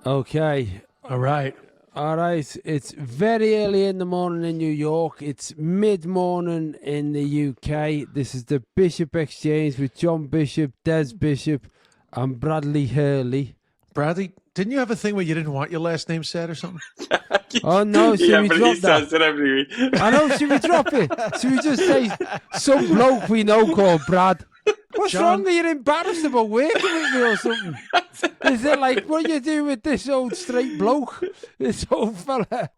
Okay. All right. All right. It's very early in the morning in New York. It's mid-morning in the UK. This is the Bishop Exchange with John Bishop, Des Bishop, and Bradley Hurley. Bradley, didn't you have a thing where you didn't want your last name said or something? Oh, no. Should we but drop he that? says it every week. I know. Should we drop it? Should we just say some bloke we know called Brad? What's John? wrong? Are you embarrassed about working with me or something? Is it like, what you do with this old straight bloke? This old fella?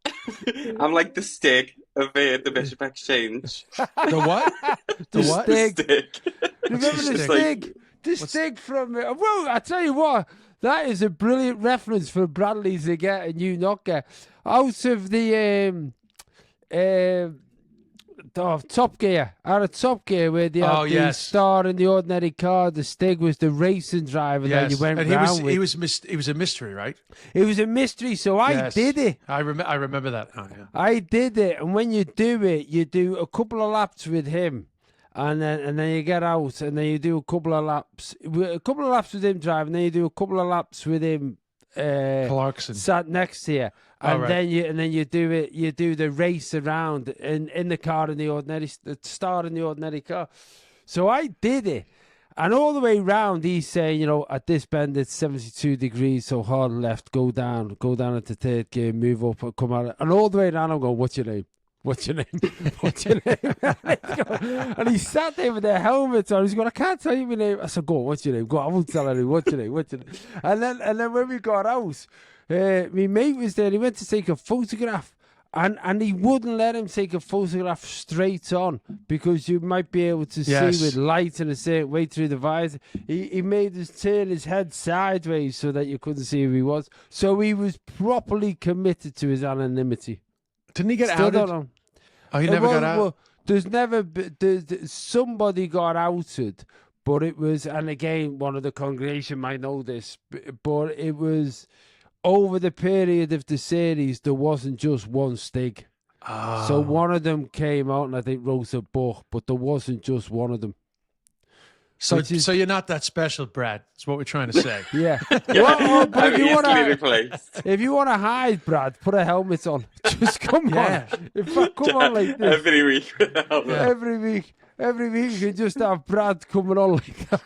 I'm like the stick of the Bishop Exchange. The what? The what? Stig. Stick. Remember the Stig? Stig? The Stig from... Well, I tell you what, that is a brilliant reference for Bradley to get and you not get. Out of the... Top Gear. Out of Top Gear, where they had the star in the ordinary car, the Stig was the racing driver that you went and round with. he was a mystery, right? It was a mystery, so I did it. I remember that. Oh, yeah. I did it, and when you do it, you do a couple of laps with him, and then you get out, and then you do a couple of laps with him driving, then you do a couple of laps with him. Clarkson sat next to you, and right. then you do it. You do the race around in the car in the star in the ordinary car. So I did it, and all the way round, he's saying, at this bend it's 72 degrees, so hard left, go down at the third gear, move up, come out, and all the way around, I'm going, what's your name? What's your name? What's your name? And he sat there with their helmets on. He's going, I can't tell you my name. I said, go on, what's your name? Go on, I won't tell anyone. What's your name? What's your name? And then when we got out, my mate was there. He went to take a photograph. And he wouldn't let him take a photograph straight on because you might be able to see with light in a certain way through the visor. He made us turn his head sideways so that you couldn't see who he was. So he was properly committed to his anonymity. Didn't he get Still outed? don't know. Oh, he never got out? Well, somebody got outed, but it was, and again, one of the congregation might know this, but it was over the period of the series, there wasn't just one Stig. Oh. So one of them came out and I think wrote a book, but there wasn't just one of them. So you're not that special, Brad. That's what we're trying to say. Yeah. I'm but easily replaced. if you want to hide, Brad, put a helmet on. Just come on. In fact, come on like this. Every week. Every week you can just have Brad coming on like that.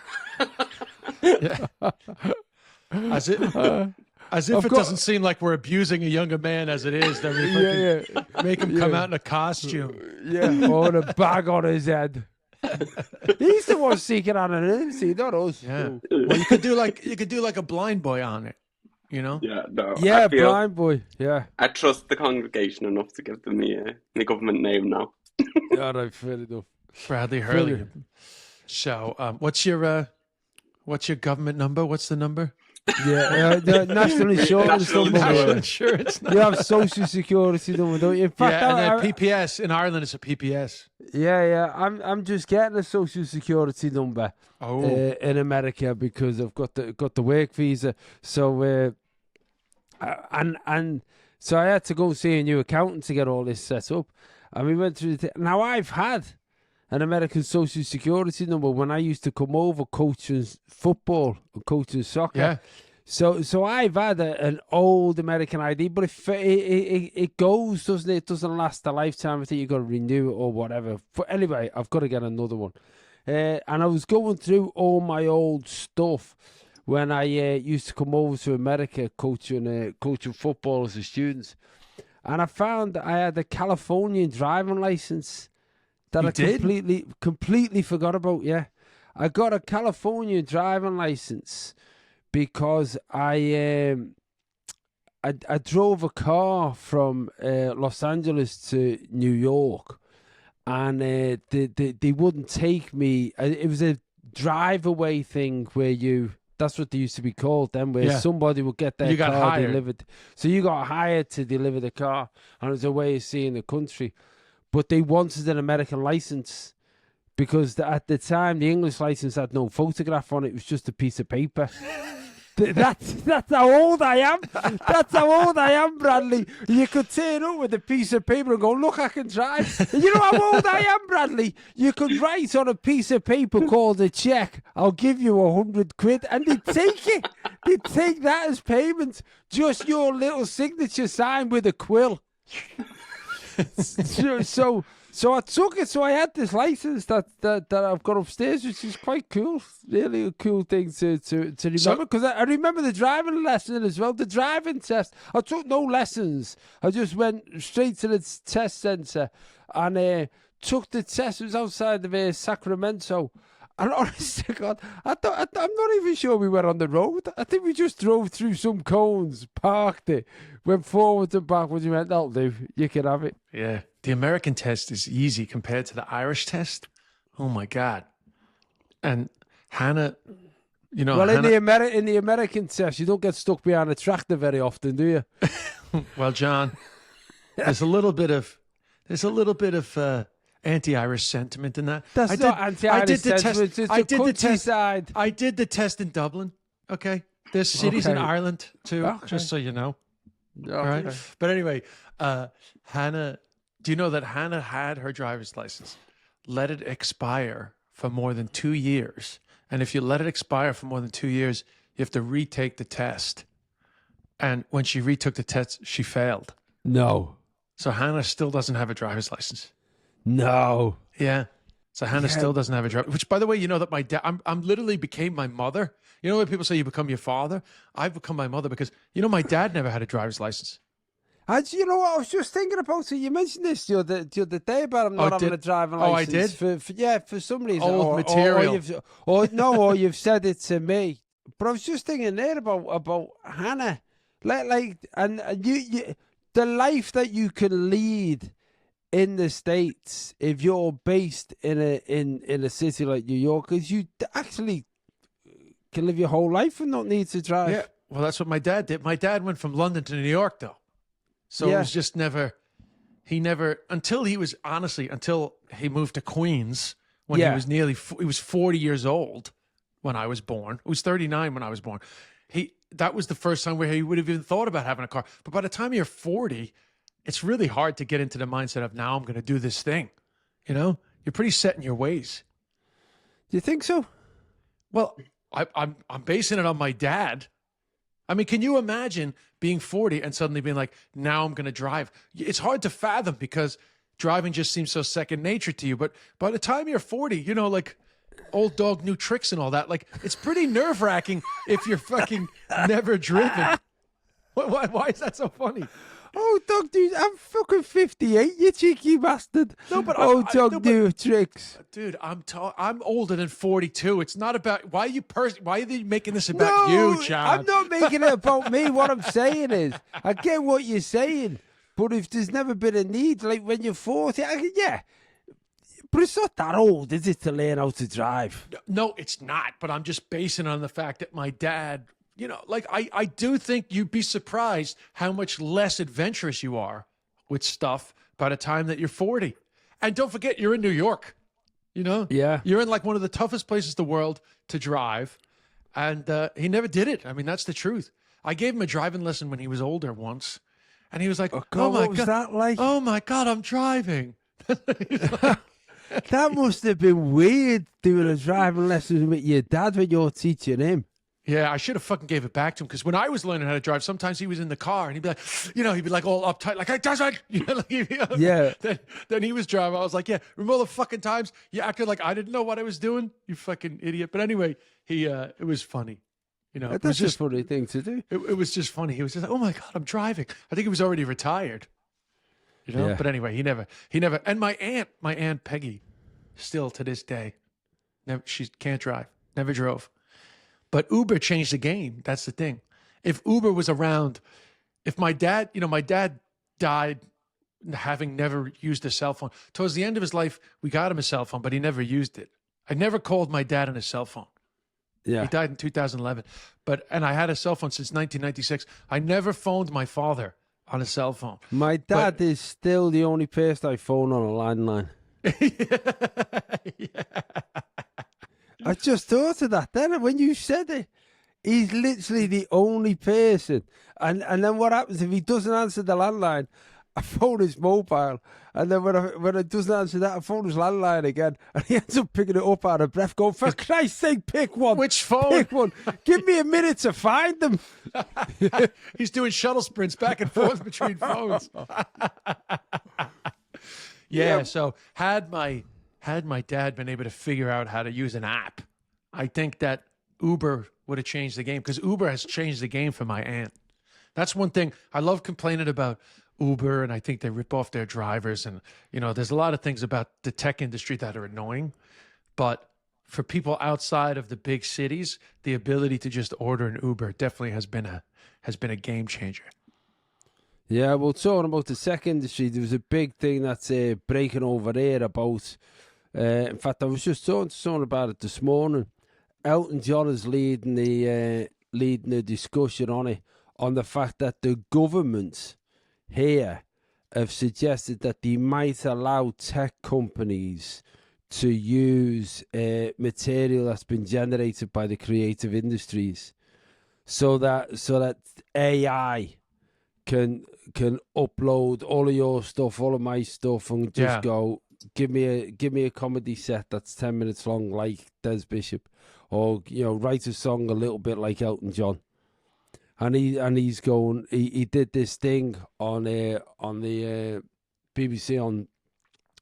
As if it doesn't seem like we're abusing a younger man as it is. Then we make him come out in a costume. Yeah, or a bag on his head. He's the one seeking anonymity, not us. Yeah. Well, you could do like a blind boy on it, Yeah, no. Yeah, blind boy. Yeah. I trust the congregation enough to give them the government name now. All right, fair enough. Bradley Hurley. So, what's your government number? What's the number? Yeah, the national insurance number. National insurance number. You have social security number, don't you? In fact, and then PPS in Ireland is a PPS. Yeah. I'm just getting a social security number in America because I've got the work visa. So and so I had to go see a new accountant to get all this set up. And we went through now I've had an American social security number when I used to come over coaching football and coaching soccer. Yeah. So I've had an old American ID, but it goes, doesn't it? It doesn't last a lifetime. I think you've got to renew it or whatever. But anyway, I've got to get another one. And I was going through all my old stuff when I used to come over to America coaching football as a student. And I found that I had a Californian driving license that completely forgot about. Yeah, I got a California driving license because I drove a car from Los Angeles to New York, and they wouldn't take me. It was a drive-away thing where that's what they used to be called then, where somebody would get their car delivered. So you got hired to deliver the car, and it was a way of seeing the country. But they wanted an American license because at the time the English license had no photograph on it. It was just a piece of paper. That's how old I am. That's how old I am, Bradley. You could turn up with a piece of paper and go, look, I can drive. And you know how old I am, Bradley? You could write on a piece of paper called a check, I'll give you £100, and they'd take it. You'd take that as payment. Just your little signature sign with a quill. So I took it. So I had this license that I've got upstairs, which is quite cool. Really a cool thing to remember. Because I remember the driving lesson as well. The driving test. I took no lessons. I just went straight to the test centre and took the test. It was outside of Sacramento. And honest to God, I'm not even sure we were on the road. I think we just drove through some cones, parked it, went forward and backwards. We went, that'll do. You can have it. Yeah. The American test is easy compared to the Irish test. Oh, my God. And Hannah, Well, in the American test, you don't get stuck behind a tractor very often, do you? Well, John, there's a little bit of anti-Irish sentiment in that. That's not anti-Irish sentiment. It's I did the test. countryside. I did the test in Dublin. Okay, there's cities in Ireland too, just so you know. All right, but anyway, Hannah, do you know that Hannah had her driver's license, let it expire for more than 2 years, and if you let it expire for more than 2 years, you have to retake the test. And when she retook the test, she failed. No. So Hannah still doesn't have a driver's license. No. Yeah. So Hannah still doesn't have a driver. Which, by the way, you know that my dad, I'm literally became my mother. You know when people say you become your father? I've become my mother because, my dad never had a driver's license. You know what? I was just thinking about it. You mentioned this the other day about him not having a driving license. Oh, I did? For some reason. Old material. Or you've said it to me. But I was just thinking there about Hannah. And you the life that you can lead in the States if you're based in a city like New York, is you actually can live your whole life and not need to drive. Yeah, well, that's what my dad did. My dad went from London to New York, though. So it was just until he moved to Queens when he was he was 40 years old when I was born. He was 39 when I was born. That was the first time where he would have even thought about having a car. But by the time you're 40, it's really hard to get into the mindset of now I'm going to do this thing. You're pretty set in your ways. Do you think so? Well, I'm basing it on my dad. I mean, can you imagine being 40 and suddenly being like, now I'm going to drive? It's hard to fathom because driving just seems so second nature to you. But by the time you're 40, like old dog, new tricks and all that, like it's pretty nerve wracking if you're fucking never driven. Why is that so funny? Oh, dog, dude, I'm fucking 58, you cheeky bastard. No, but new tricks. Dude, I'm older than 42. It's not about why are they making this about you, John? I'm not making it about me. What I'm saying is, I get what you're saying, but if there's never been a need, like when you're 40, but it's not that old, is it, to learn how to drive? No, it's not. But I'm just basing it on the fact that my dad. I do think you'd be surprised how much less adventurous you are with stuff by the time that you're 40. And don't forget, you're in New York, Yeah. You're in like one of the toughest places in the world to drive. And he never did it. I mean, that's the truth. I gave him a driving lesson when he was older once. And he was like, oh my God. What was that like? Oh my God, I'm driving. That must have been weird doing a driving lesson with your dad when you're teaching him. Yeah, I should have fucking gave it back to him because when I was learning how to drive, sometimes he was in the car and he'd be like, he'd be like all uptight, like, it doesn't. Yeah. Then he was driving. I was like, yeah, remember all the fucking times you acted like I didn't know what I was doing? You fucking idiot. But anyway, it was funny. That's just a funny thing to do. It was just funny. He was just like, oh my God, I'm driving. I think he was already retired. Yeah. But anyway, he never. And my aunt Peggy, still to this day, she can't drive, never drove. But Uber changed the game. That's the thing. If Uber was around, if my dad died having never used a cell phone. Towards the end of his life, we got him a cell phone, but he never used it. I never called my dad on his cell phone. Yeah. He died in 2011. And I had a cell phone since 1996. I never phoned my father on a cell phone. My dad is still the only person I phone on a landline. Yeah. I just thought of that then when you said it. He's literally the only person. And then what happens if he doesn't answer the landline I phone his mobile, and then when it doesn't answer that, I phone his landline again, and he ends up picking it up out of breath, going, "For Christ's sake, pick one. Which phone? Pick one. Give me a minute to find them." He's doing shuttle sprints back and forth between phones. Yeah. So had my dad been able to figure out how to use an app, I think that Uber would have changed the game, because Uber has changed the game for my aunt. That's one thing. I love complaining about Uber, and I think they rip off their drivers. And, there's a lot of things about the tech industry that are annoying. But for people outside of the big cities, the ability to just order an Uber definitely has been a game changer. Yeah, well, talking about the tech industry, there was a big thing that's breaking over there about. In fact, I was just talking to someone about it this morning. Elton John is leading the discussion on the fact that the government here have suggested that they might allow tech companies to use material that's been generated by the creative industries, so that AI can upload all of your stuff, all of my stuff, and just go, give me a comedy set that's 10 minutes long like Des Bishop, or write a song a little bit like Elton John. And he's going. He did this thing on the BBC on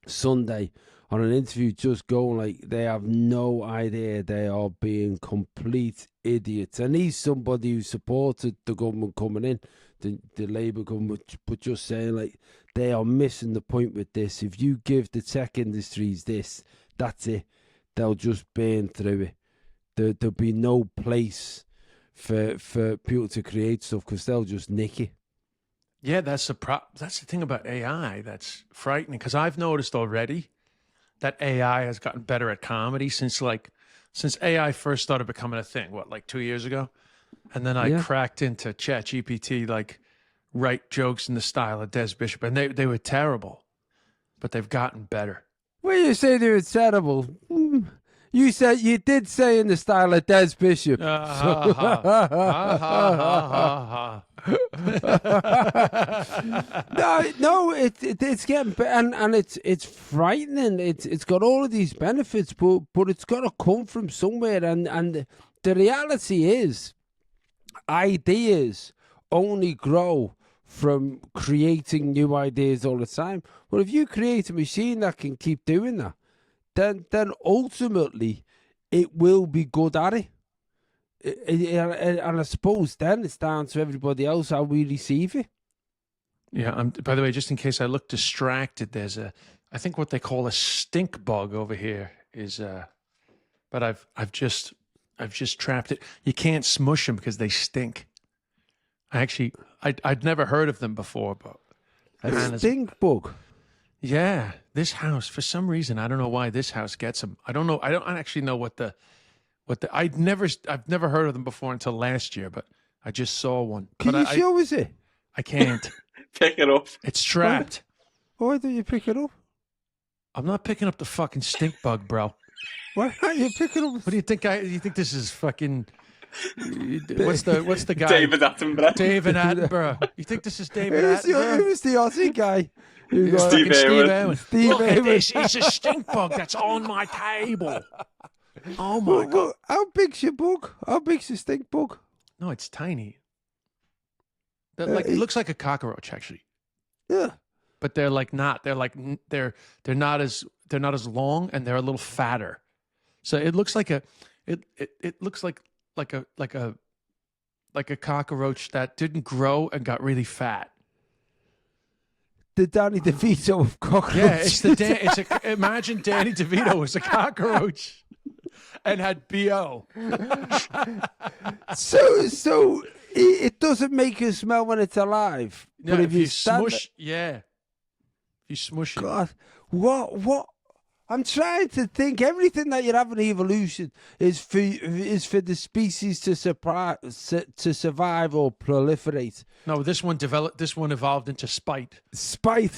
Sunday, on an interview, just going like they have no idea they are being complete idiots. And he's somebody who supported the government coming in, the Labour government, but just saying like they are missing the point with this. If you give the tech industries this, that's it. They'll just burn through it. There'll be no place for people to create stuff, because they'll just nick it. Yeah, that's the thing about AI that's frightening, because I've noticed already that AI has gotten better at comedy since AI first started becoming a thing, like 2 years ago? And then I cracked into ChatGPT, write jokes in the style of Des Bishop, and they were terrible, but they've gotten better. When you say they were terrible, you did say in the style of Des Bishop. No, it's getting better, and it's frightening. It's got all of these benefits, but it's got to come from somewhere, and the reality is, ideas only grow from creating new ideas all the time. Well, if you create a machine that can keep doing that, then ultimately it will be good at it. And I suppose then it's down to everybody else how we receive it. Yeah. By the way, just in case I look distracted, there's I think what they call a stink bug over here is, but I've just trapped it. You can't smush them because they stink. I'd never heard of them before, but a stink bug. Yeah, this house, for some reason, I don't know why this house gets them. I don't know. I don't actually know what I've never heard of them before until last year, but I just saw one. Can you show us it? I can't. Pick it up. It's trapped. Why don't you pick it up? I'm not picking up the fucking stink bug, bro. Why aren't you picking up? What do you think? You think this is fucking? What's the guy? David Attenborough. David Attenborough. You think this is David Attenborough? Who's the Aussie guy? Steve Irwin. Look at this. It's a stink bug that's on my table. Oh my God. How big's your bug? How big's your stink bug? No, it's tiny. It looks like a cockroach, actually. Yeah. But they're not. They're not as long, and they're a little fatter. So it looks like it looks like a cockroach that didn't grow and got really fat. The Danny DeVito of cockroaches. Yeah, imagine Danny DeVito was a cockroach and had BO. So it doesn't make you smell when it's alive. Yeah, but if you smush, if you smush it. God, what? I'm trying to think. Everything that you have in evolution is for the species to survive or proliferate. No, this one evolved into spite. Spite.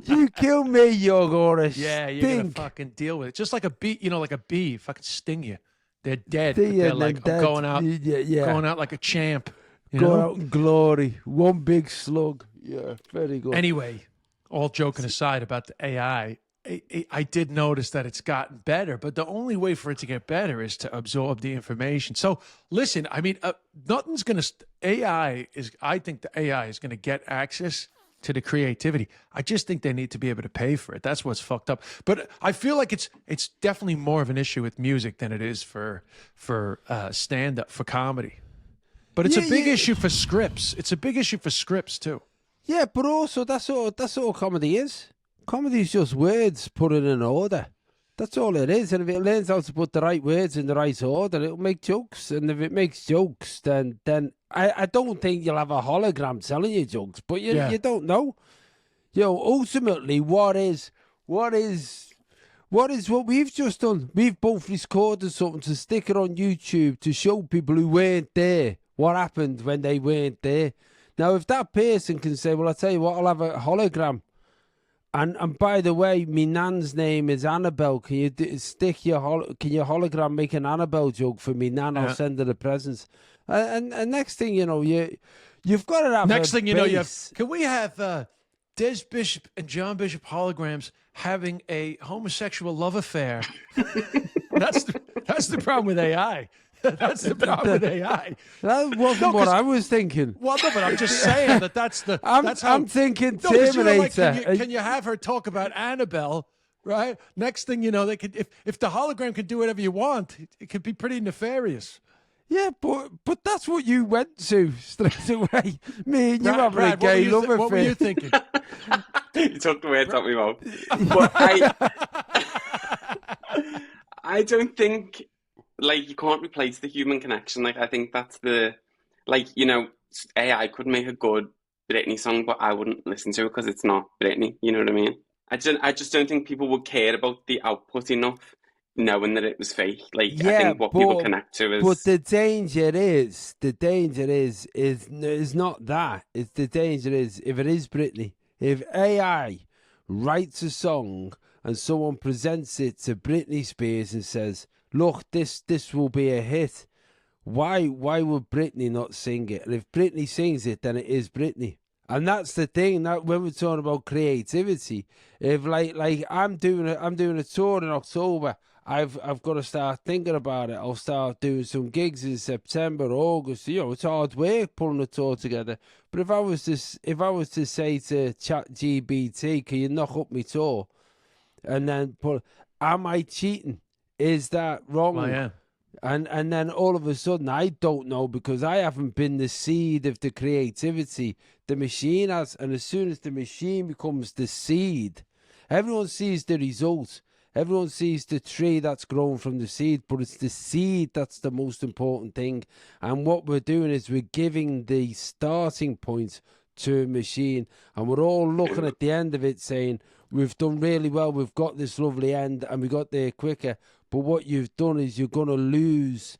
You kill me, you're gonna Yeah, you're stink. gonna fucking deal with it. Just like a bee, like a bee, fucking sting you. They're dead. Sting you They're and like, they're I'm dead. going out like a champ. You Go know? out in glory. One big slug. Yeah, very good. Anyway, all joking aside about the AI, I did notice that it's gotten better, but the only way for it to get better is to absorb the information. So listen, I mean, nothing's going to, I think the AI is going to get access to the creativity. I just think they need to be able to pay for it. That's what's fucked up. But I feel like it's definitely more of an issue with music than it is for stand-up, for comedy. But it's a big issue for scripts. It's a big issue for scripts too. Yeah, but also that's all comedy is. Comedy is just words put in an order. That's all it is. And if it learns how to put the right words in the right order, it'll make jokes. And if it makes jokes, then I don't think you'll have a hologram telling you jokes. But you don't know. You know, ultimately, what is what we've just done? We've both recorded something to stick it on YouTube to show people who weren't there what happened when they weren't there. Now, if that person can say, well, I'll tell you what, I'll have a hologram. And by the way, me nan's name is Annabelle. Can you can your hologram make an Annabelle joke for me nan? I'll send her the presents. And next thing you know, you've got to have next thing you know, you have. base. Can we have Des Bishop and John Bishop holograms having a homosexual love affair? That's the problem with AI. That's the problem with AI. That wasn't what I was thinking. Well, no, but I'm just saying that's the. I'm thinking No, 'cause Terminator. can you have her talk about Annabelle? Right. Next thing you know, they could if the hologram can do whatever you want, it could be pretty nefarious. Yeah, but that's what you went to straight away. Me and you having a Brad, gay love affair. what were you thinking? You took the words out of my mouth. But I don't think, like, you can't replace the human connection. Like, I think that's AI could make a good Britney song, but I wouldn't listen to it because it's not Britney. You know what I mean? I just don't think people would care about the output enough, knowing that it was fake. Like, I think what people connect to is. But the danger is not that. It's the danger is if it is Britney, if AI writes a song and someone presents it to Britney Spears and says, "Look, this will be a hit." Why would Britney not sing it? And if Britney sings it, then it is Britney. And that's the thing. That when we're talking about creativity, if like I'm doing a tour in October, I've got to start thinking about it. I'll start doing some gigs in September, August. You know, it's hard work pulling a tour together. But if I was to say to ChatGPT, "Can you knock up my tour?" and then am I cheating? Is that wrong? Well, yeah. And then all of a sudden, I don't know because I haven't been the seed of the creativity. The machine has, and as soon as the machine becomes the seed, everyone sees the result. Everyone sees the tree that's grown from the seed, but it's the seed that's the most important thing. And what we're doing is we're giving the starting point to a machine, and we're all looking at the end of it saying, we've done really well, we've got this lovely end, and we got there quicker. But what you've done is you're going to lose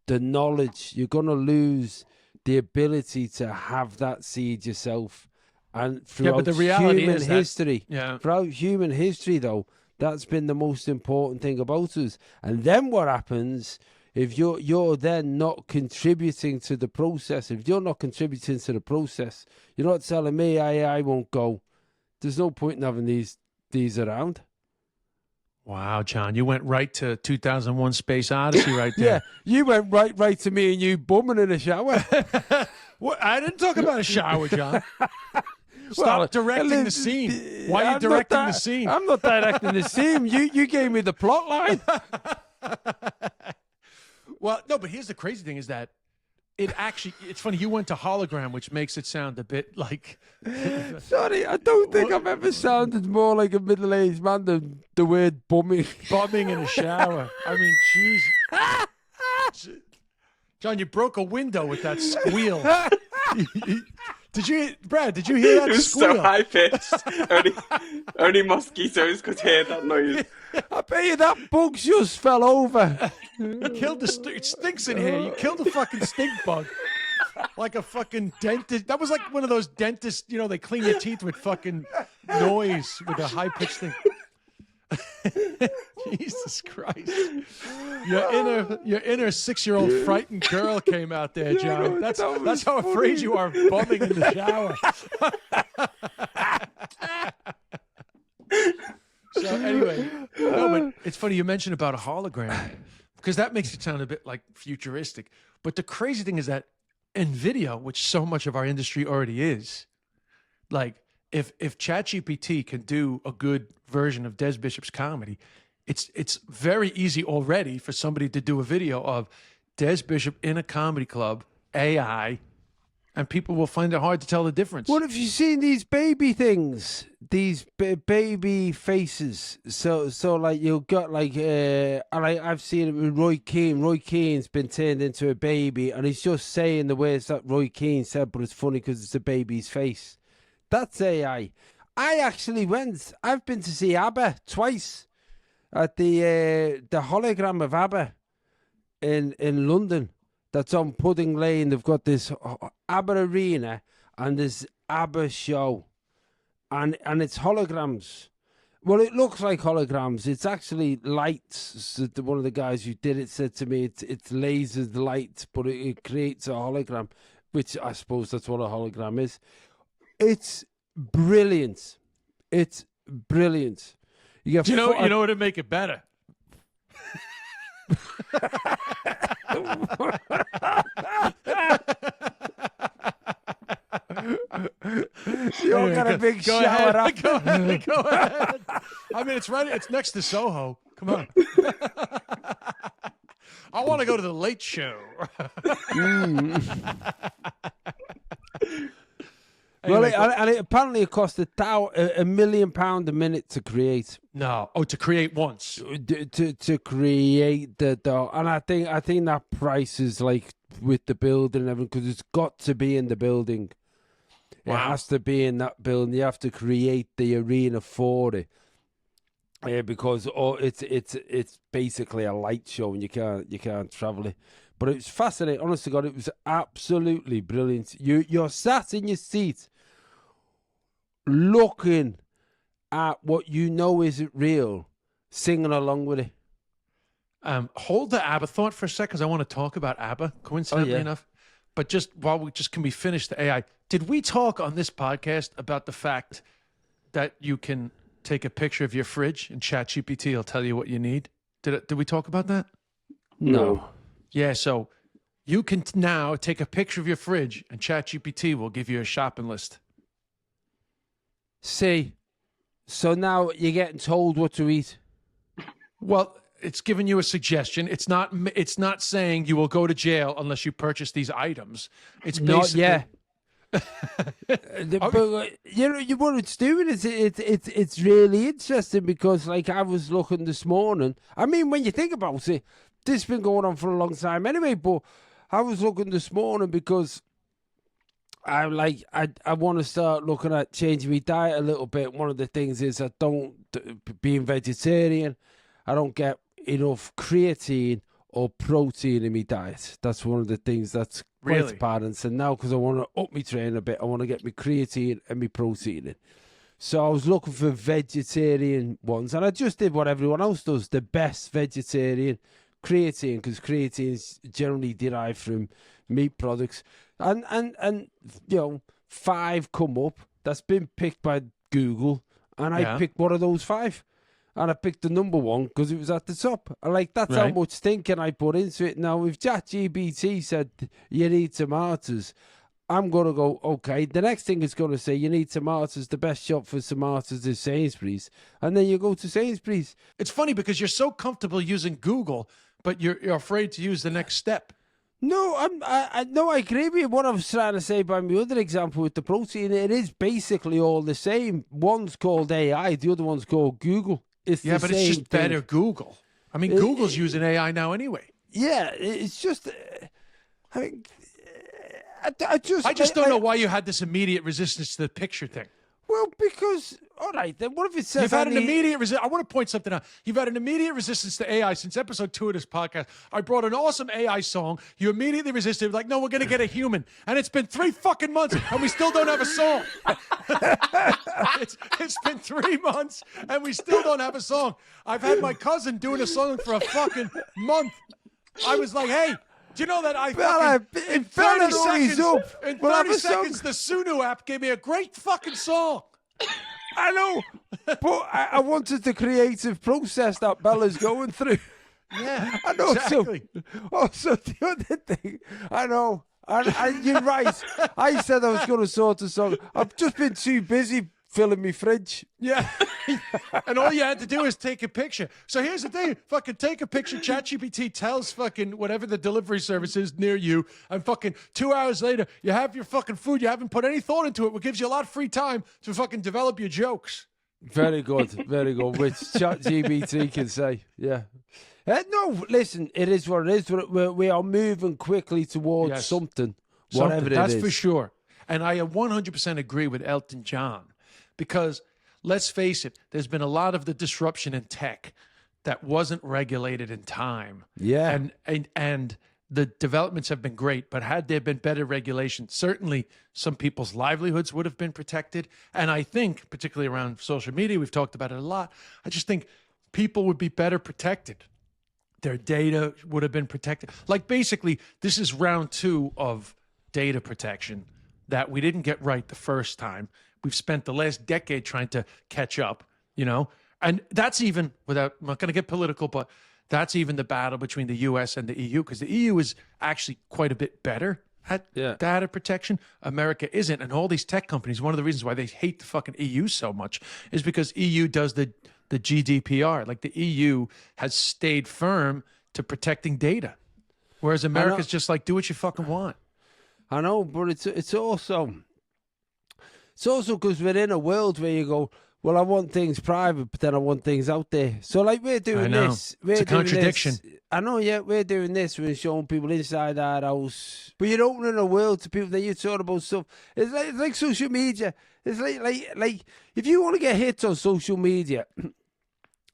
the knowledge. You're going to lose the ability to have that seed yourself. And throughout human history, though, that's been the most important thing about us. And then what happens if you're then not contributing to the process? If you're not contributing to the process, you're not telling me I won't go. There's no point in having these around. Wow, John, you went right to 2001 Space Odyssey right there. Yeah, you went right to me and you bumming in a shower. What? I didn't talk about a shower, John. Stop directing the scene. Why are you directing the scene? I'm not directing the scene. You gave me the plot line. Well, no, but here's the crazy thing is that it's funny, you went to hologram, which makes it sound a bit like... Sorry, I don't think I've ever sounded more like a middle-aged man than the word bumming. Bumming in a shower. I mean, jeez. John, you broke a window with that squeal. Brad, did you hear that It was squeal? so high-pitched. only mosquitoes could hear that noise. I bet you that bug just fell over. You killed it stinks in here. You killed a fucking stink bug. Like a fucking dentist. That was like one of those dentists, they clean your teeth with fucking noise with a high-pitched thing. Jesus Christ. Your inner 6-year-old frightened girl came out there, John. That's how afraid you are bumming in the shower. So anyway, no, but it's funny you mentioned about a hologram because that makes it sound a bit like futuristic. But the crazy thing is that in video, which so much of our industry already is, like if ChatGPT can do a good version of Des Bishop's comedy, it's very easy already for somebody to do a video of Des Bishop in a comedy club, AI, and people will find it hard to tell the difference. What have you seen these baby things? These baby faces. So like you've got like I've seen it with Roy Keane. Roy Keane's been turned into a baby, and he's just saying the words that Roy Keane said, but it's funny because it's a baby's face. That's AI. I've been to see ABBA twice at the hologram of ABBA in London. That's on Pudding Lane. They've got this ABBA arena and this ABBA show. And it's holograms. Well, it looks like holograms. It's actually lights. So one of the guys who did it said to me, it's lasers light, but it creates a hologram, which I suppose that's what a hologram is. It's brilliant. It's brilliant. You know what would make it better? You all got a big shower up. Go ahead. I mean, it's right. It's next to Soho. Come on. I want to go to the Late Show. Anyway, and it apparently it cost £1 million a minute to create. No, to create once. To create the and I think that price is like with the building and everything because it's got to be in the building. Wow. It has to be in that building. You have to create the arena for it. Because it's basically a light show and you can't travel it. But it was fascinating. Honest to God, it was absolutely brilliant. You're sat in your seat looking at what you know isn't real, singing along with it. Hold the ABBA thought for a second because I want to talk about ABBA, coincidentally enough. But just can we finish the AI? Did we talk on this podcast about the fact that you can take a picture of your fridge and ChatGPT will tell you what you need? Did we talk about that? No. Yeah, so you can now take a picture of your fridge and ChatGPT will give you a shopping list. See, so now you're getting told what to eat. Well, it's giving you a suggestion. It's not saying you will go to jail unless you purchase these items. It's basically... Not but what it's doing is it's really interesting because like I was looking this morning. I mean, when you think about it, this has been going on for a long time anyway. But I was looking this morning because I want to start looking at changing my diet a little bit. One of the things is being vegetarian. I don't get enough creatine or protein in my diet. That's one of the things that's quite apparent. And now, because I want to up my training a bit, I want to get my creatine and my protein in. So I was looking for vegetarian ones, and I just did what everyone else does: the best vegetarian creatine, because creatine is generally derived from meat products. And 5 come up. That's been picked by Google, and I picked one of those 5. And I picked the number 1 because it was at the top. That's how much thinking I put into it. Now, if ChatGPT said you need tomatoes, I'm going to go, okay. The next thing it's going to say, you need tomatoes. The best shop for tomatoes is Sainsbury's. And then you go to Sainsbury's. It's funny because you're so comfortable using Google, but you're afraid to use the next step. No, I agree with you. What I was trying to say by my other example with the protein, it is basically all the same. One's called AI, the other one's called Google. It's but it's just better Google. I mean, Google's using AI now anyway. Yeah, it's just. I mean, I just don't know why you had this immediate resistance to the picture thing. Well, Well, because, all right, then what if it says You've had an immediate resistance. I want to point something out. You've had an immediate resistance to AI since episode 2 of this podcast. I brought an awesome AI song. You immediately resisted. Like, no, we're going to get a human. And it's been 3 fucking months and we still don't have a song. It's been 3 months and we still don't have a song. I've had my cousin doing a song for a fucking month. I was like, hey, do you know that in 30 seconds, the Sunu app gave me a great fucking song. I know, but I wanted the creative process that Bella's going through. Yeah, I know. exactly. So the other thing, I know, you're right. I said I was going to sort a song. I've just been too busy filling my fridge. Yeah. And all you had to do is take a picture. So here's the thing. Fucking take a picture. ChatGPT tells fucking whatever the delivery service is near you. And fucking 2 hours later, you have your fucking food. You haven't put any thought into it, which gives you a lot of free time to fucking develop your jokes. Very good. Very good. Which ChatGPT can say. Yeah. No, listen, it is what it is. We are moving quickly towards something, whatever it is. That's for sure. And I 100% agree with Elton John. Because let's face it, there's been a lot of the disruption in tech that wasn't regulated in time. Yeah. And the developments have been great, but had there been better regulation, certainly some people's livelihoods would have been protected. And I think, particularly around social media, we've talked about it a lot, I just think people would be better protected. Their data would have been protected. Like basically, this is round 2 of data protection that we didn't get right the first time. We've spent the last decade trying to catch up, you know, and that's even I'm not going to get political, but that's even the battle between the US and the EU, because the EU is actually quite a bit better at data protection. America isn't. And all these tech companies, one of the reasons why they hate the fucking EU so much is because EU does the GDPR. Like the EU has stayed firm to protecting data, whereas America's just like, do what you fucking want. I know, but it's also because we're in a world where you go, well, I want things private, but then I want things out there. So, like, we're doing this. It's a contradiction. I know, yeah, we're doing this. We're showing people inside our house. But you're opening a world to people that you talk about stuff. It's like social media. It's like if you want to get hits on social media,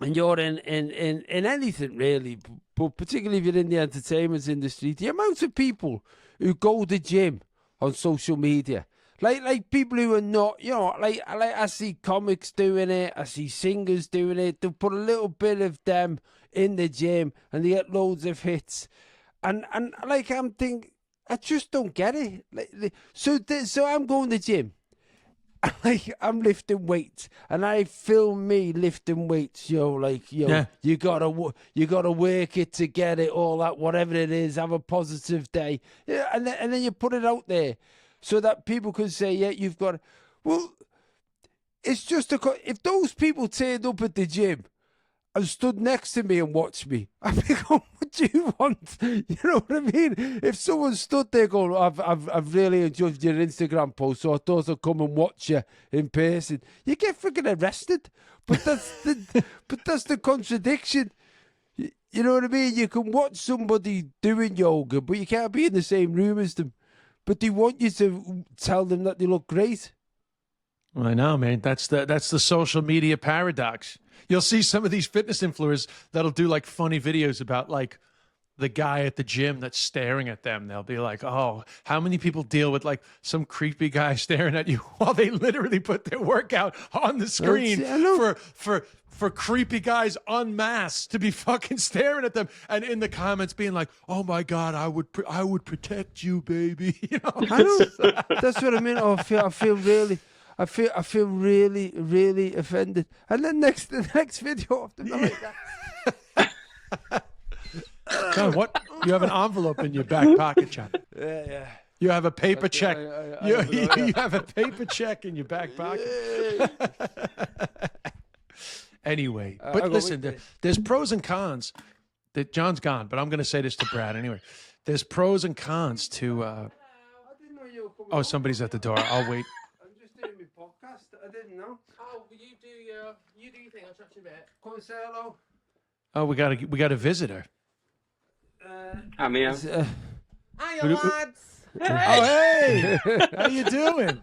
and you're in anything, really, but particularly if you're in the entertainment industry, the amount of people who go to the gym on social media, like people who are not, you know, like I see comics doing it, I see singers doing it. They'll put a little bit of them in the gym and they get loads of hits, and like I'm thinking, I just don't get it. So I'm going to the gym. Like I'm lifting weights, and I film me lifting weights. You gotta work it to get it, all that, whatever it is. Have a positive day, yeah, and then you put it out there so that people can say, yeah, you've got. Well, it's just if those people turned up at the gym and stood next to me and watched me, I'd be going, what do you want? You know what I mean? If someone stood there going, I've really enjoyed your Instagram post, so I thought I'd come and watch you in person, you get freaking arrested. But that's the contradiction. You know what I mean? You can watch somebody doing yoga, but you can't be in the same room as them. But they want you to tell them that they look great. Well, I know, man. That's the social media paradox. You'll see some of these fitness influencers that'll do like funny videos about like the guy at the gym that's staring at them. They'll be like, oh, how many people deal with like some creepy guy staring at you while they literally put their workout on the screen for creepy guys unmasked to be fucking staring at them, and in the comments being like, oh my God, I would protect you, baby. You know? I know. That's what I mean. I feel really, really offended. And then the next video after like that. John, what? You have an envelope in your back pocket, John. Yeah. You have a paper check. You have a paper check in your back pocket. Anyway, but listen, there's pros and cons. That John's gone, but I'm going to say this to Brad anyway. There's pros and cons to. I didn't know you were coming. Oh, somebody's at the door. I'll wait. I'm just doing my podcast. I didn't know. Oh, you do your thing. I'll chat to you a bit. Come and say hello. Oh, we got a visitor. I'm here. Hiya, lads. Oh, hey. How you doing?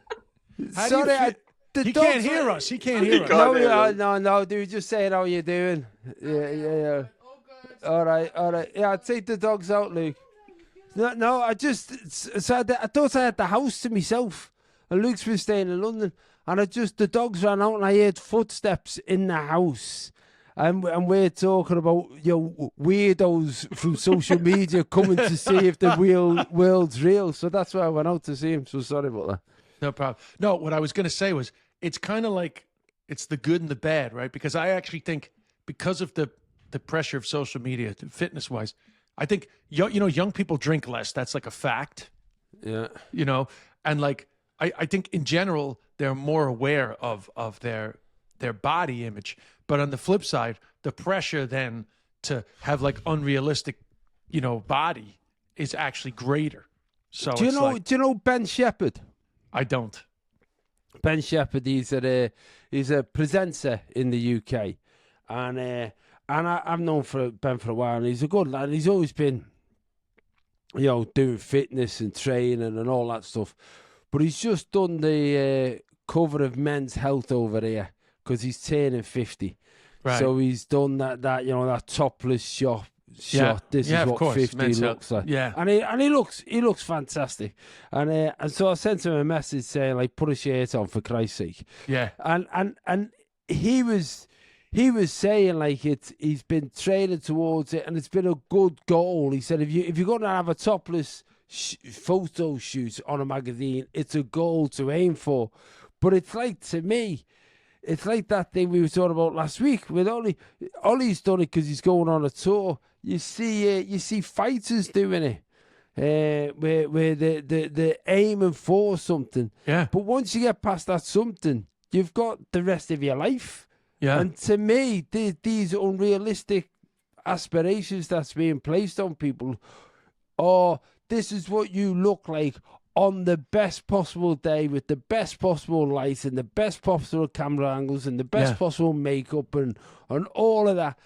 He dogs can't hear us. He can't hear us. can't hear us. No. They were just saying how you doing. Yeah. All right. Yeah, I'd take the dogs out, Luke. No. I thought I had the house to myself, and Luke's been staying in London, and the dogs ran out, and I heard footsteps in the house. And we're talking about weirdos from social media coming to see if the world's real. So that's why I went out to see him. So sorry about that. No problem. No, what I was going to say was it's kind of like it's the good and the bad, right? Because I actually think because of the pressure of social media, fitness-wise, I think young people drink less. That's like a fact. Yeah. And like I think in general they're more aware of their body image. But on the flip side, the pressure then to have like unrealistic, body is actually greater. So do you know Ben Shepherd? I don't. Ben Shepherd, he's a presenter in the UK, and I've known Ben for a while, and he's a good lad. He's always been, doing fitness and training and all that stuff. But he's just done the cover of Men's Health over here because he's turning 50. Right. So he's done that Topless shot. Yeah. This Yeah, is of what course. 50 Men's looks Health. like. Yeah. And he looks fantastic. And so I sent him a message saying, like, put a shirt on for Christ's sake. Yeah. And he was saying, like, he's been training towards it, and it's been a good goal. He said, if you're going to have a topless photo shoot on a magazine, it's a goal to aim for. But it's like, to me, it's like that thing we were talking about last week with Ollie. Ollie's done it because he's going on a tour. You see fighters doing it, where they're aiming for something. Yeah. But once you get past that something, you've got the rest of your life. Yeah. And to me, these unrealistic aspirations that's being placed on people, or this is what you look like on the best possible day with the best possible light and the best possible camera angles and the best possible makeup and all of that.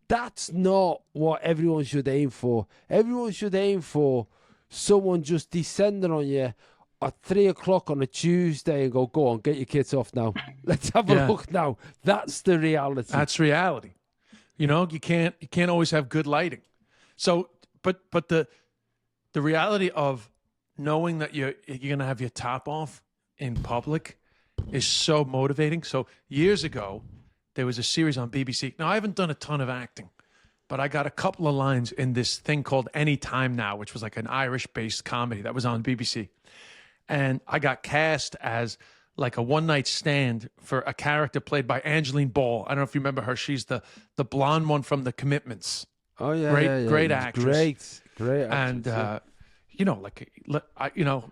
That's not what everyone should aim for. Everyone should aim for someone just descending on you at 3 o'clock on a Tuesday and go on, get your kids off now. Let's have a look now. That's the reality. That's reality. You can't always have good lighting. So, but the reality of knowing that you're going to have your top off in public is so motivating. So years ago, there was a series on BBC. Now, I haven't done a ton of acting, but I got a couple of lines in this thing called Any Time Now, which was like an Irish-based comedy that was on BBC. And I got cast as like a one-night stand for a character played by Angeline Ball. I don't know if you remember her. She's the blonde one from The Commitments. Oh, yeah. Great actress. Great And, actress.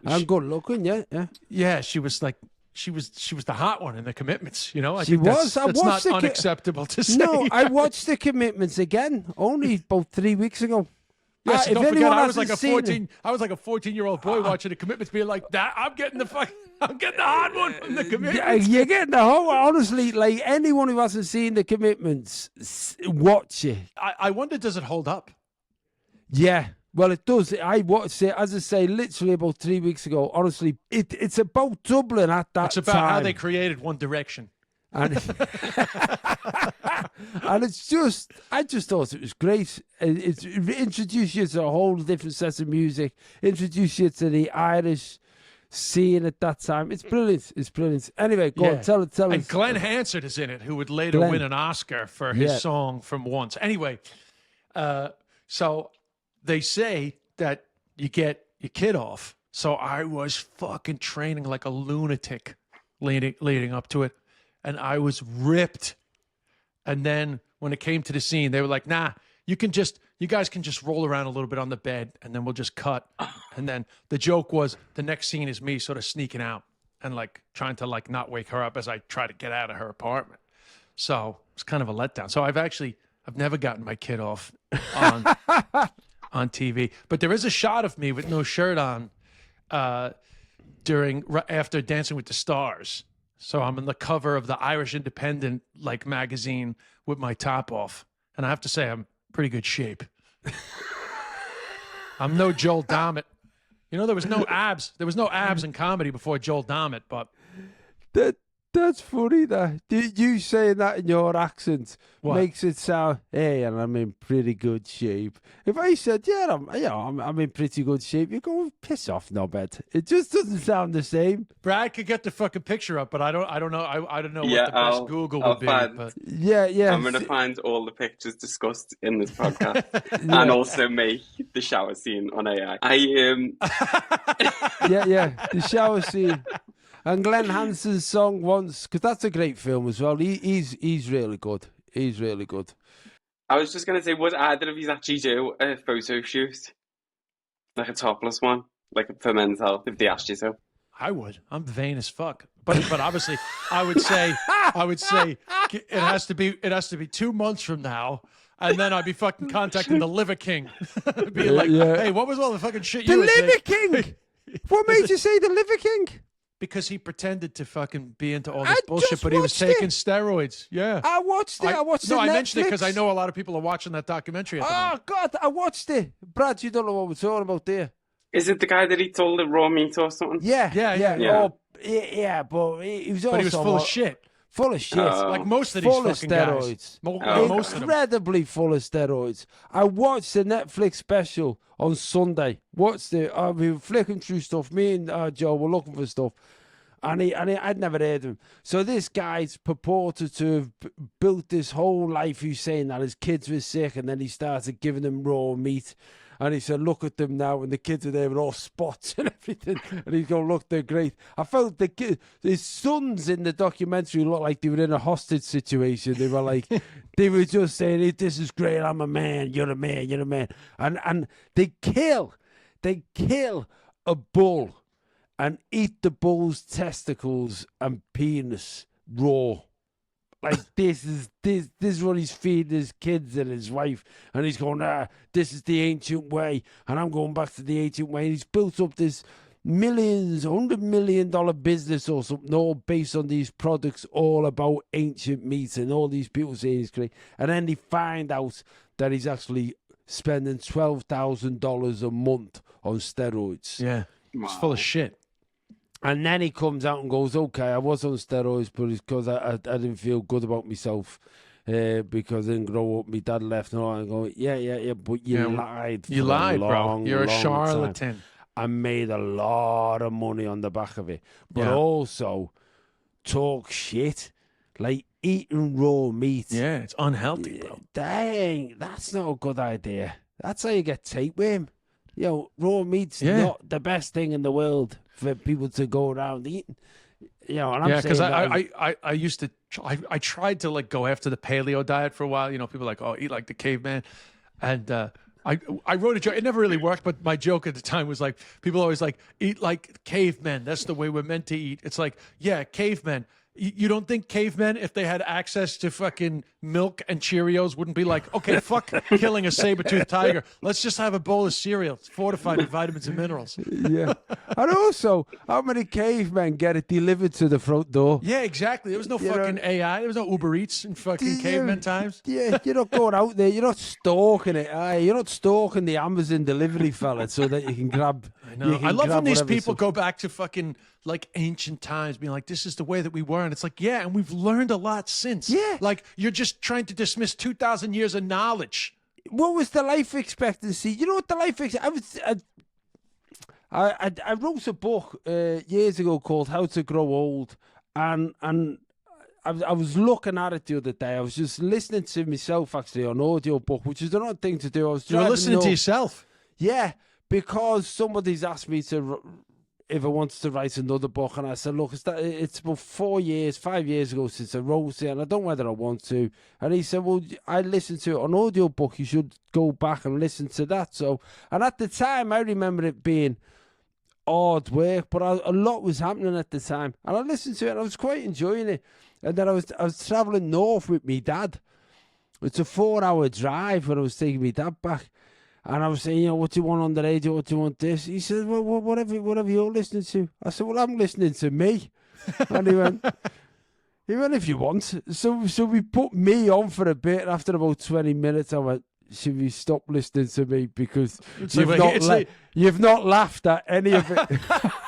I'm good looking, yeah. Yeah, she was the hot one in The Commitments, I She think was. that's not unacceptable to say. No, I watched The Commitments again only about 3 weeks ago. Yes, if don't forget, anyone I was like a hasn't seen 14. I was like a 14-year-old boy watching The Commitments, being like, "That I'm getting the hot one from The Commitments." You're getting the hot one. Honestly, like anyone who hasn't seen The Commitments, watch it. I wonder, does it hold up? Yeah. Well, it does. I watched it, as I say, literally about 3 weeks ago. Honestly, it's about Dublin at that time. It's about how they created One Direction. And, and it's just, I just thought it was great. It introduced you to a whole different set of music, introduced you to the Irish scene at that time. It's brilliant. It's brilliant. Anyway, go on, tell us. And Glenn Hansard is in it, who would later win an Oscar for his song From Once. Anyway, so they say that you get your kid off. So I was fucking training like a lunatic leading up to it. And I was ripped. And then when it came to the scene, they were like, nah, you guys can just roll around a little bit on the bed and then we'll just cut. And then the joke was the next scene is me sort of sneaking out and like trying to like not wake her up as I try to get out of her apartment. So it's kind of a letdown. So I've never gotten my kid off on TV, but there is a shot of me with no shirt on after Dancing with the Stars. So I'm on the cover of the Irish Independent like magazine with my top off. And I have to say, I'm pretty good shape. I'm no Joel Dommett. There was no abs. There was no abs in comedy before Joel Dommett, but That's funny. That you saying that in your accent makes it sound. Hey, and I'm in pretty good shape. If I said, yeah, I'm in pretty good shape, you go piss off, knobhead. It just doesn't sound the same. Brad could get the fucking picture up, but I don't know. I don't know Yeah, what the best Google would be. But yeah. I'm gonna find all the pictures discussed in this podcast, and also make the shower scene on AI. Yeah, the shower scene. And Glenn Hanson's song once, because that's a great film as well. He's really good. He's really good. I was just gonna say, would either of you actually do a photo shoot, like a topless one, like for Men's Health, if they asked you to? I would. I'm vain as fuck. But obviously, I would say it has to be 2 months from now. And then I'd be fucking contacting the Liver King. Be like, hey, what was all the fucking shit you were saying? The Liver King! What made you say the Liver King? Because he pretended to fucking be into all this bullshit, but he was taking steroids. Yeah. I watched it. I watched it. No, I mentioned it because I know a lot of people are watching that documentary at the moment. God, I watched it. Brad, you don't know what we're talking about there. Is it the guy that eats all the raw meat or something? Yeah. Yeah. Yeah, but he was also... But he was full of shit. Full of shit. Like most of these fucking steroids. Guys. Most of them. Incredibly full of steroids. I watched the Netflix special on Sunday. Watched it. We were flicking through stuff. Me and Joe were looking for stuff. And I'd never heard of him. So this guy's purported to have built this whole life. He's saying that his kids were sick, and then he started giving them raw meat. And he said, look at them now, and the kids are there with all spots and everything. And he's going, look, they're great. I felt his sons in the documentary looked like they were in a hostage situation. They were like, they were just saying, hey, this is great, I'm a man, you're a man, you're a man. And they kill a bull and eat the bull's testicles and penis raw. Like this is what he's feeding his kids and his wife, and he's going, this is the ancient way, and I'm going back to the ancient way. And he's built up this $100 million business or something, all based on these products, all about ancient meat, and all these people saying he's great. And then they find out that he's actually spending $12,000 a month on steroids. Yeah, it's full of shit. And then he comes out and goes, okay, I was on steroids, but it's because I didn't feel good about myself because I didn't grow up. My dad left. And I go, yeah, but you lied. You lied, bro. You're a charlatan. Time. I made a lot of money on the back of it. But also talk shit, like eating raw meat. Yeah, it's unhealthy, bro. That's not a good idea. That's how you get tapeworm. Raw meat's not the best thing in the world for people to go around eating. And I'm because I used to I tried to like go after the paleo diet for a while. People are like, oh, eat like the caveman, and I wrote a joke. It never really worked, but my joke at the time was like, people always like, eat like cavemen. That's the way we're meant to eat. It's like, yeah, cavemen. You don't think cavemen, if they had access to fucking milk and Cheerios, wouldn't be like, okay, fuck killing a saber-toothed tiger. Let's just have a bowl of cereal. It's fortified with vitamins and minerals. Yeah. And also, how many cavemen get it delivered to the front door? Yeah, exactly. There was no fucking AI. There was no Uber Eats in fucking caveman times. Yeah, you're not going out there. You're not stalking it. You're not stalking the Amazon delivery fella so that you can grab... I know. I love when these people go back to fucking like ancient times, being like, this is the way that we were. And it's like, yeah, and we've learned a lot since. Yeah. Like, you're just trying to dismiss 2,000 years of knowledge. What was the life expectancy? You know what the life expectancy... I wrote a book years ago called How to Grow Old. And I was looking at it the other day. I was just listening to myself, actually, on audio book, which is the odd thing to do. You were listening to yourself? Yeah, because somebody's asked me if I wanted to write another book, and I said, look, it's about 5 years ago since I wrote it, and I don't know whether I want to. And he said, well, I listened to it on audiobook, you should go back and listen to that. And at the time, I remember it being hard work, but a lot was happening at the time. And I listened to it, and I was quite enjoying it. And then I was travelling north with my dad. It's a 4-hour drive when I was taking my dad back. And I was saying, what do you want on the radio? What do you want this? He said, well, whatever you're listening to. I said, well, I'm listening to me. And he went, if you want. So we put me on for a bit. After about 20 minutes, I went, should we stop listening to me? Because you've not laughed at any of it.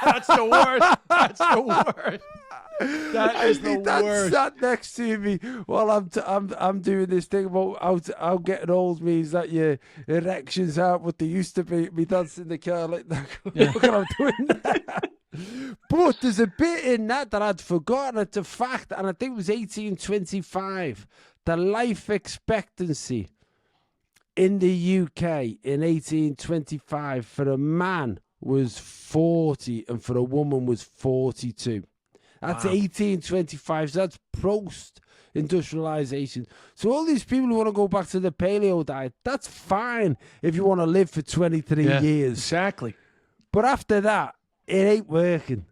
That's the worst. That's the worst. That is the Dad worst. sat next to me while I'm doing this thing about how getting old means that your erections aren't what they used to be. Me dad's in the car like that. Look what I'm doing that. But there's a bit in that I'd forgotten. It's a fact, and I think it was 1825. The life expectancy in the UK in 1825 for a man was 40 and for a woman was 42. That's 1825. So that's post-industrialization. So all these people who want to go back to the paleo diet, that's fine if you want to live for 23 years. Exactly. But after that, it ain't working.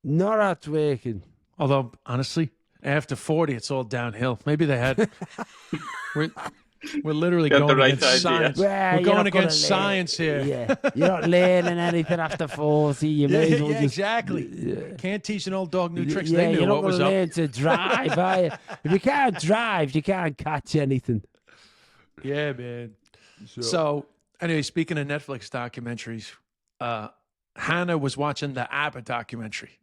Not working. Although, honestly, after 40, it's all downhill. Maybe they had... We're literally Got the going right against idea. science. Well, We're going against science here. Yeah, you're not learning anything after 40. You may as well just, exactly. Can't teach an old dog new tricks. Yeah, They knew you're not what was going to up. learn to drive, are you? If you can't drive, you can't catch anything. Yeah, man. So, anyway, speaking of Netflix documentaries, Hannah was watching the ABBA documentary.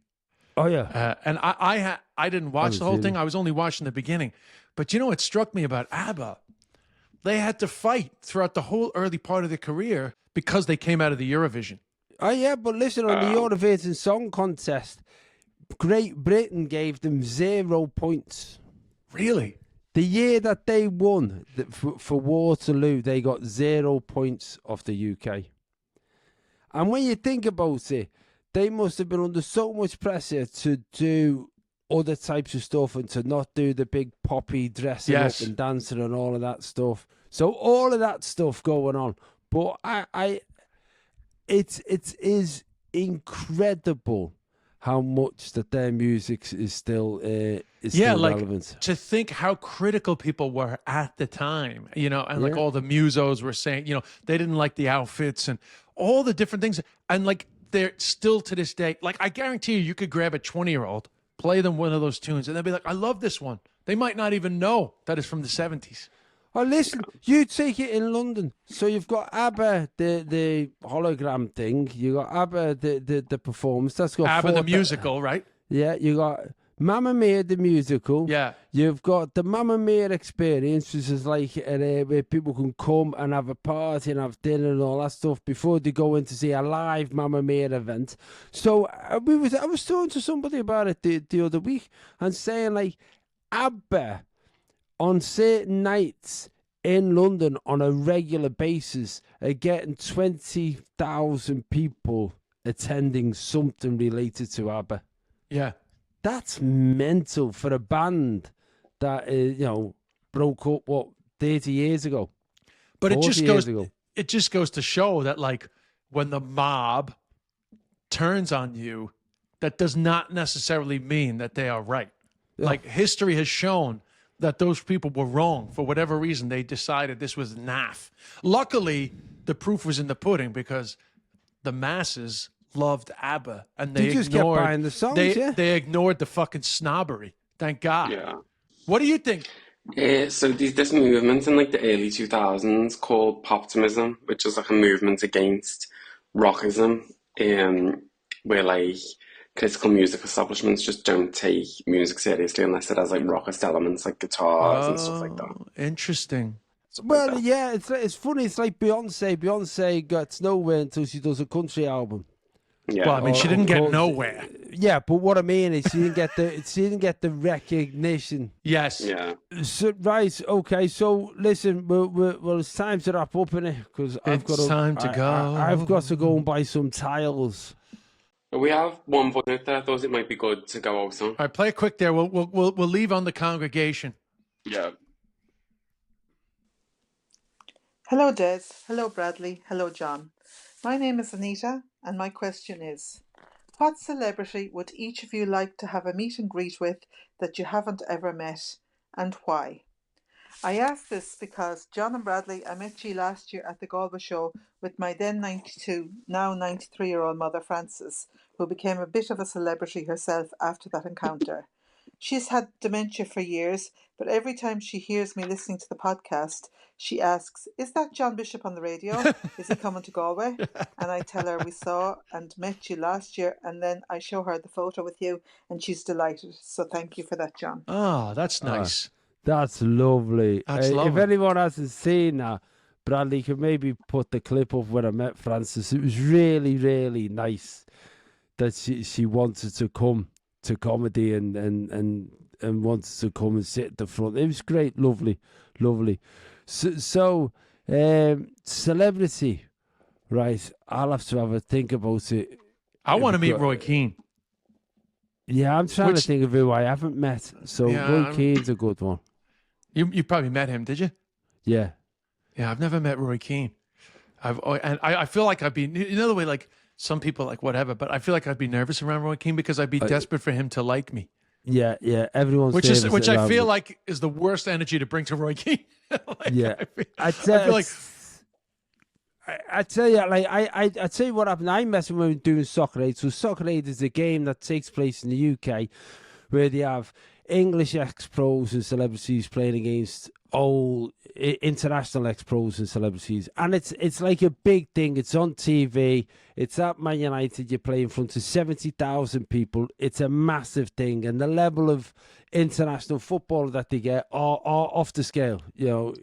Oh, yeah. And I didn't watch the whole thing. I was only watching the beginning. But you know what struck me about ABBA? They had to fight throughout the whole early part of their career because they came out of the Eurovision. Oh, yeah, but listen, on the Eurovision Song Contest, Great Britain gave them 0 points. Really? The year that they won for Waterloo, they got 0 points off the UK. And when you think about it, they must have been under so much pressure to do other types of stuff and to not do the big poppy dressing up and dancing and all of that stuff. So all of that stuff going on. But it is incredible how much that their music is still still relevant. To think how critical people were at the time, you know, and like all the musos were saying, you know, they didn't like the outfits and all the different things. And like they're still to this day, like I guarantee you could grab a 20-year-old, play them one of those tunes, and they'll be like, I love this one. They might not even know that it's from the 70s. Oh, listen, you take it in London. So you've got ABBA, the hologram thing. You got ABBA, the performance. That's got ABBA, the musical, right? Yeah, you got Mamma Mia, the musical. Yeah. You've got the Mamma Mia experience, which is like where people can come and have a party and have dinner and all that stuff before they go in to see a live Mamma Mia event. So I was talking to somebody about it the other week and saying like ABBA on certain nights in London on a regular basis are getting 20,000 people attending something related to ABBA. Yeah. That's mental for a band that broke up 30 years ago. But it just goes to show that like when the mob turns on you, that does not necessarily mean that they are right. Yeah. Like history has shown that those people were wrong for whatever reason. They decided this was naff. Luckily, the proof was in the pudding because the masses loved ABBA and they just ignored, kept buying the songs. They ignored the fucking snobbery. Thank God. Yeah. What do you think? So there's this movement in like the early 2000s called Poptimism, which is like a movement against rockism, where like critical music establishments just don't take music seriously unless it has like rockist elements like guitars and stuff like that. Interesting. Well, yeah, it's funny. It's like Beyonce. Beyonce gets nowhere until she does a country album. Yeah. Well, I mean, she didn't get nowhere. Yeah, but what I mean is she didn't get the recognition. Yes. Yeah. So, right. Okay. So listen, well, it's time to wrap up in it because I've got to go. I've got to go and buy some tiles. We have one voice note that I thought it might be good to go out on. All right, play it quick there. We'll leave on the congregation. Yeah. Hello, Des. Hello, Bradley. Hello, John. My name is Anita, and my question is, what celebrity would each of you like to have a meet and greet with that you haven't ever met, and why? I ask this because John and Bradley, I met you last year at the Galway show with my then 92, now 93-year-old mother, Frances, who became a bit of a celebrity herself after that encounter. She's had dementia for years, but every time she hears me listening to the podcast, she asks, "Is that John Bishop on the radio? Is he coming to Galway?" And I tell her we saw and met you last year, and then I show her the photo with you, and she's delighted. So thank you for that, John. Oh, that's nice. That's lovely. That's If lovely. anyone hasn't seen that, Bradley could maybe put the clip up when I met Frances. It was really, really nice that she wanted to come to comedy and wanted to come and sit at the front. It was great, lovely. So celebrity, right? I'll have to have a think about it. I want to meet Roy Keane. Yeah, I'm trying to think of who I haven't met. So Roy Keane's a good one. You probably met him, did you? Yeah. Yeah, I've never met Roy Keane. I feel like I'd be, you know, the way like some people like whatever, but I feel like I'd be nervous around Roy Keane because I'd be desperate for him to like me. Yeah. Everyone's which I feel like is the worst energy to bring to Roy Keane. I feel like I tell you, like I tell you what happened. I met him when we were doing Soccer Aid. So Soccer Aid is a game that takes place in the UK, where they have English ex-pros and celebrities playing against old international ex-pros and celebrities, and it's like a big thing. It's on TV. It's at Man United. You play in front of 70,000 people. It's a massive thing, and the level of international football that they get are off the scale. You know,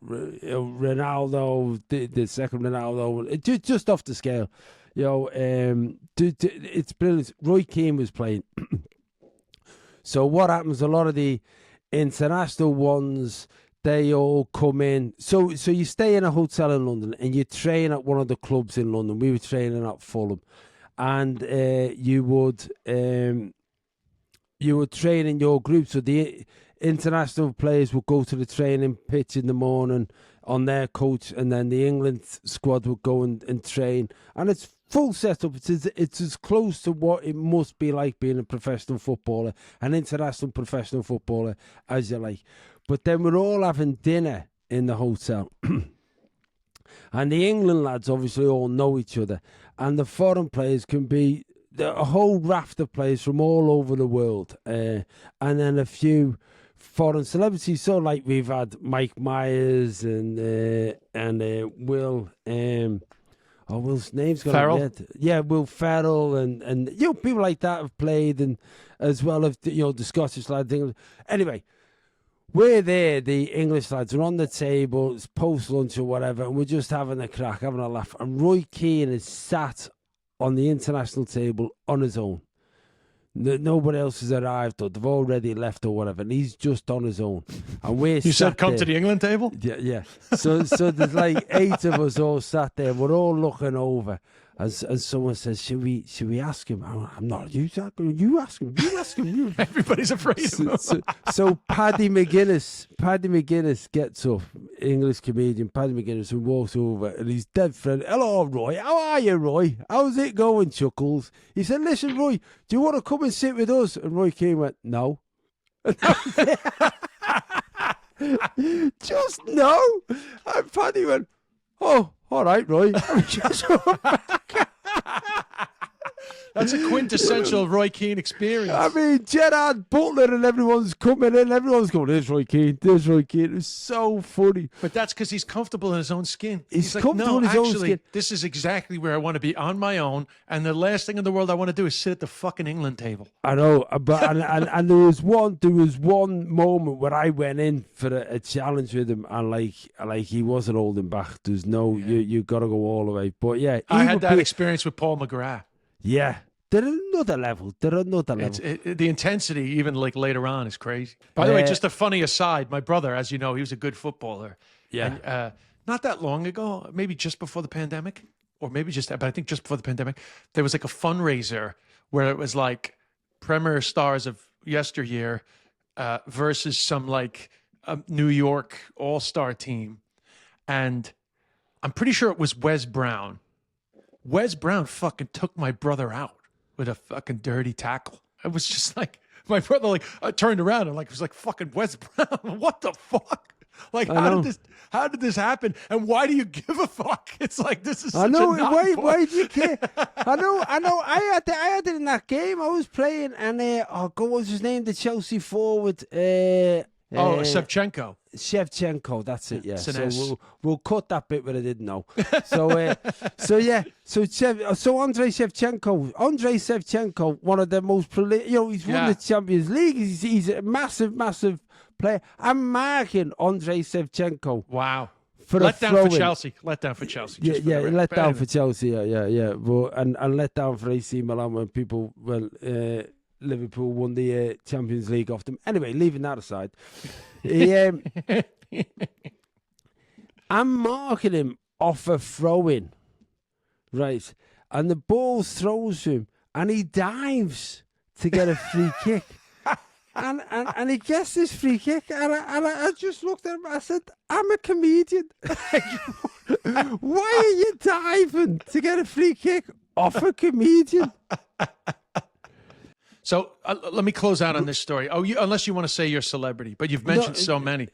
Ronaldo, the second Ronaldo, just off the scale. You know, it's brilliant. Roy Keane was playing. So what happens? A lot of the international ones, they all come in. So you stay in a hotel in London and you train at one of the clubs in London. We were training at Fulham, and you would train in your group. So the international players would go to the training pitch in the morning on their coach, and then the England squad would go and train. And it's full setup. It's as close to what it must be like being a professional footballer, an international professional footballer, as you like. But then we're all having dinner in the hotel. And the England lads obviously all know each other. And the foreign players can be a whole raft of players from all over the world. And then a few foreign celebrities. So like we've had Mike Myers and Will... Will's name's got Ferrell. Yeah, Will Ferrell and you know, people like that have played, and as well as the Scottish lads. Anyway, we're there. The English lads are on the table. It's post lunch or whatever, and we're just having a crack, having a laugh. And Roy Keane is sat on the international table on his own. Nobody else has arrived, or they've already left, or whatever, and he's just on his own. And we're you said come there. to the England table? Yeah. So there's like 8 of us all sat there. We're all looking over, and someone says, "Should we ask him?" I'm not. You ask him. You ask him. Everybody's afraid of him. So Paddy McGuinness gets up, English comedian Paddy McGuinness, and walks over, and he's dead friendly. "Hello, Roy. How are you, Roy? How's it going?" Chuckles. He said, "Listen, Roy, do you want to come and sit with us?" And Roy Keane went, "No." Just no. And Paddy went, "Oh, all right, Roy." That's a quintessential Roy Keane experience. I mean, Gerard Butler and everyone's coming in. Everyone's going, "There's Roy Keane. There's Roy Keane." It was so funny. But that's because he's comfortable in his own skin. He's like, comfortable no, in his own actually, skin. this is exactly where I want to be, on my own. And the last thing in the world I want to do is sit at the fucking England table. I know, but and there was one moment where I went in for a challenge with him, and like he wasn't holding back. There's no, you got to go all the way. But yeah, I had that experience with Paul McGrath. Yeah. They're another level. The intensity, even like later on, is crazy. By the way, just a funny aside, my brother, as you know, he was a good footballer. Yeah. And, not that long ago, maybe just before the pandemic, or maybe but I think just before the pandemic, there was like a fundraiser where it was like Premier stars of yesteryear versus some like New York all-star team. And I'm pretty sure it was Wes Brown. Wes Brown fucking took my brother out with a fucking dirty tackle. It was just like, my brother, like, I turned around and like, it was like fucking Wes Brown. What the fuck? Like, how did this happen? And why do you give a fuck? It's like, this is such I know. a non-point. Why do you care? I know. I had it in that game. I was playing, and what was his name? The Chelsea forward. Shevchenko. Shevchenko, that's it. Yeah. Sinnes. So we'll cut that bit where I didn't know. So yeah. So Andrei Shevchenko, one of the most he's won the Champions League. He's a massive player. I'm marking Andrei Shevchenko. Wow. Let down for Chelsea. Let down for Chelsea. Let down for Chelsea. Yeah. But, and let down for AC Milan when people Liverpool won the Champions League off them. Anyway, leaving that aside, I'm marking him off a throw-in, right? And the ball throws him, and he dives to get a free kick. And he gets this free kick, and I just looked at him. I said, "I'm a comedian. Why are you diving to get a free kick off a comedian?" So let me close out on this story. Unless you want to say you're a celebrity, but you've mentioned so many.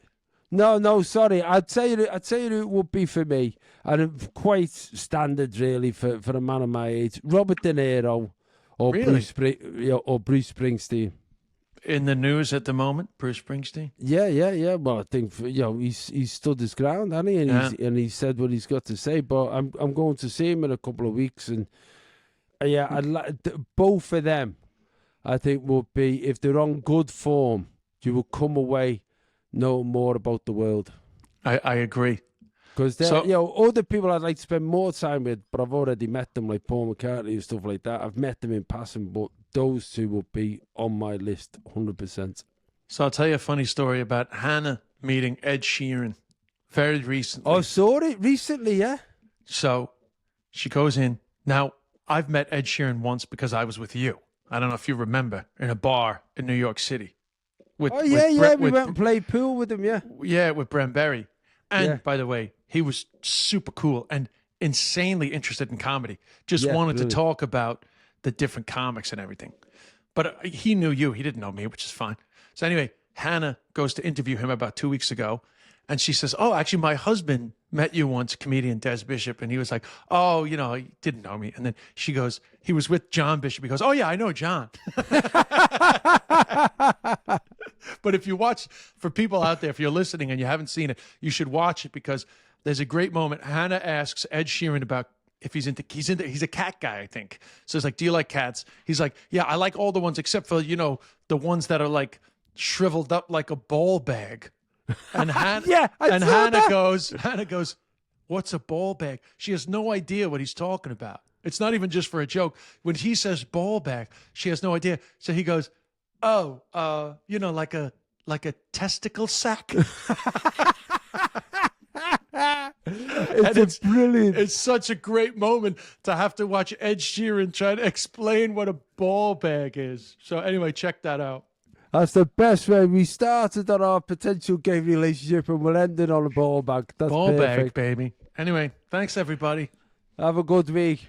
No, sorry. I'd say it would be for me, and quite standard really for a man of my age. Robert De Niro or Bruce Springsteen. In the news at the moment, Bruce Springsteen. Yeah. Well, I think he's stood his ground, hasn't he? And he said what he's got to say. But I'm going to see him in a couple of weeks, and I'd like both of them. I think would be, if they're on good form, you will come away knowing more about the world. I agree. Because other people I'd like to spend more time with, but I've already met them, like Paul McCartney and stuff like that. I've met them in passing, but those two will be on my list 100%. So I'll tell you a funny story about Hannah meeting Ed Sheeran very recently. Oh, saw it recently, yeah? So she goes in. Now, I've met Ed Sheeran once because I was with you. I don't know if you remember, in a bar in New York City. We went and played pool with him, yeah. Yeah, with Brent Berry. And by the way, he was super cool and insanely interested in comedy. Just wanted to talk about the different comics and everything. But he knew you. He didn't know me, which is fine. So anyway, Hannah goes to interview him about 2 weeks ago. And she says, "Oh, actually, my husband met you once, comedian Des Bishop." And he was like, "Oh, he didn't know me." And then she goes, "He was with John Bishop." He goes, "Oh, yeah, I know John." But if you watch, for people out there, if you're listening and you haven't seen it, you should watch it, because there's a great moment. Hannah asks Ed Sheeran about if he's a cat guy, I think. So it's like, "Do you like cats?" He's like, "Yeah, I like all the ones except for, the ones that are like shriveled up like a ball bag." And Hannah goes, "What's a ball bag?" She has no idea what he's talking about. It's not even just for a joke. When he says ball bag, she has no idea. So he goes, "Oh, like a testicle sack." It's brilliant. It's such a great moment to have to watch Ed Sheeran try to explain what a ball bag is. So anyway, check that out. That's the best way. We started on our potential gay relationship and we'll end it on a ball bag. That's ball perfect. bag, baby. Anyway, thanks everybody. Have a good week.